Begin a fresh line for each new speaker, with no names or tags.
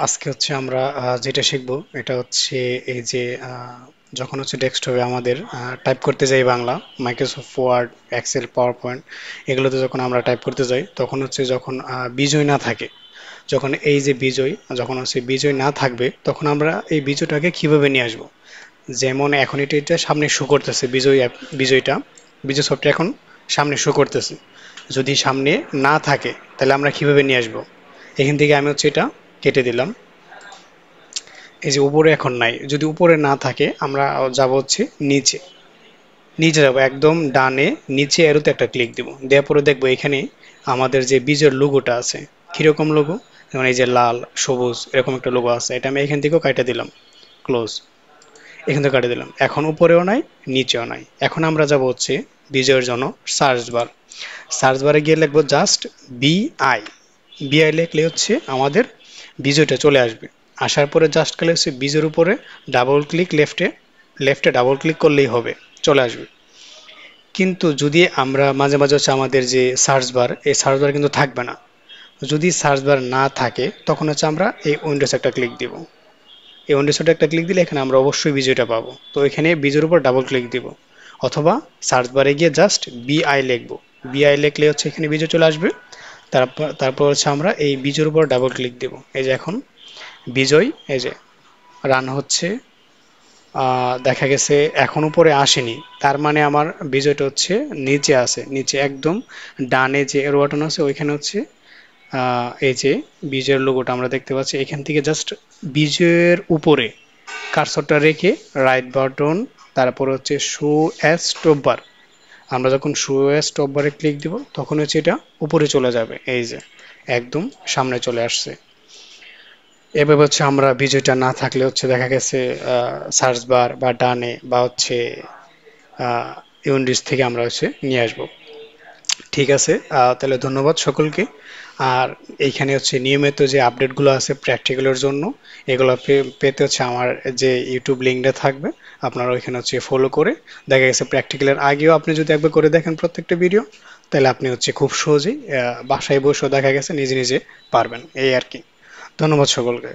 আজকে হচ্ছে আমরা যেটা শিখব এটা হচ্ছে এই যে যখন হচ্ছে ডেস্কটপে আমাদের টাইপ করতে যাই Bangla Microsoft Word Excel PowerPoint এগুলোতে যখন আমরা টাইপ করতে যাই তখন হচ্ছে যখন বিজয় না থাকে, যখন এই যে বিজয় যখন হচ্ছে বিজয় না থাকবে তখন আমরা এই বিজয়টাকে কিভাবে নিয়ে আসবো। যেমন এখন এটা সামনে শো করতেছে বিজয় বিজয়টা, বিজয় সফটওয়্যার এখন সামনে শো করতেছে। যদি সামনে না থাকে তাহলে আমরা কিভাবে নিয়ে আসবো। এখান থেকে আমি হচ্ছে এটা কেটে দিলাম। এই যে উপরে এখন নাই, যদি উপরে না থাকে আমরা যাব হচ্ছে নিচে, নিচে যাব একদম ডানে নিচে এরোতে একটা ক্লিক দিব, দেওয়ার পরে দেখবো এখানে আমাদের যে বীজের লোগোটা আছে। কিরকম লোগো, যেমন এই যে লাল সবুজ এরকম একটা লোগো আছে, এটা আমি এখান থেকেও কাটে দিলাম, ক্লোজ, এখান থেকে কাটে দিলাম। এখন উপরেও নাই নিচেও নাই। এখন আমরা যাব হচ্ছে বিজয়ের জন্য সার্চ বার, সার্চ বারে গিয়ে লিখবো জাস্ট বিআই, বিআই লিখলে হচ্ছে আমাদের বিজয়টা চলে আসবে। আসার পরে জাস্ট খালি হচ্ছে বীজের উপরে ডাবল ক্লিক, লেফটে লেফটে ডাবল ক্লিক করলেই হবে, চলে আসবে। কিন্তু যদি আমরা মাঝে মাঝে হচ্ছে আমাদের যে সার্চ বার, এই সার্চ বার কিন্তু থাকবে না। যদি সার্চ বার না থাকে তখন হচ্ছে আমরা এই উইন্ডোজ একটা ক্লিক দিব। এই উইন্ডোজটা একটা ক্লিক দিলে এখানে আমরা অবশ্যই বিজয়টা পাবো। তো এখানে বীজের উপর ডাবল ক্লিক দিব, অথবা সার্চ বারে গিয়ে জাস্ট বিআই লিখবো। বিআই লিখলে হচ্ছে এখানে বিজয় চলে আসবে। তারপর হচ্ছে আমরা এই বীজের উপর ডাবল ক্লিক দেব। এই যে এখন বিজয় এই যে রান হচ্ছে, দেখা গেছে এখন উপরে আসেনি, তার মানে আমার বিজয়টা হচ্ছে নিচে আছে, নিচে একদম ডানে যে এরো বাটন আছে ওইখানে হচ্ছে এই যে বিজয়ের লোগোটা আমরা দেখতে পাচ্ছি। এখান থেকে জাস্ট বিজয়ের উপরে কার্সরটা রেখে রাইট বাটন, তারপর হচ্ছে শো অ্যাজ টপ বার, আমরা যখন শো অ্যাজ টপ বারে ক্লিক দিব তখন হচ্ছে এটা উপরে চলে যাবে, এই যে একদম সামনে চলে আসছে। এভাবে হচ্ছে আমরা বিজয়টা না থাকলে হচ্ছে দেখা গেছে সার্চ বার বা ডানে বা হচ্ছে ইউনিস থেকে আমরা হচ্ছে নিয়ে আসব। ঠিক আছে, তাহলে ধন্যবাদ সকলকে। আর এইখানে হচ্ছে নিয়মিত যে আপডেটগুলো আছে প্র্যাকটিক্যালের জন্য, এগুলো পেতে হচ্ছে আমার যে ইউটিউব লিঙ্কটা থাকবে, আপনারা ওইখানে হচ্ছে ফলো করে দেখা গেছে প্র্যাকটিক্যালের আগেও আপনি যদি একবার করে দেখেন প্রত্যেকটা ভিডিও, তাহলে আপনি হচ্ছে খুব সহজেই বাসায় বসেও দেখা গেছে নিজে নিজে পারবেন, এই আর কি। ধন্যবাদ সকলকে।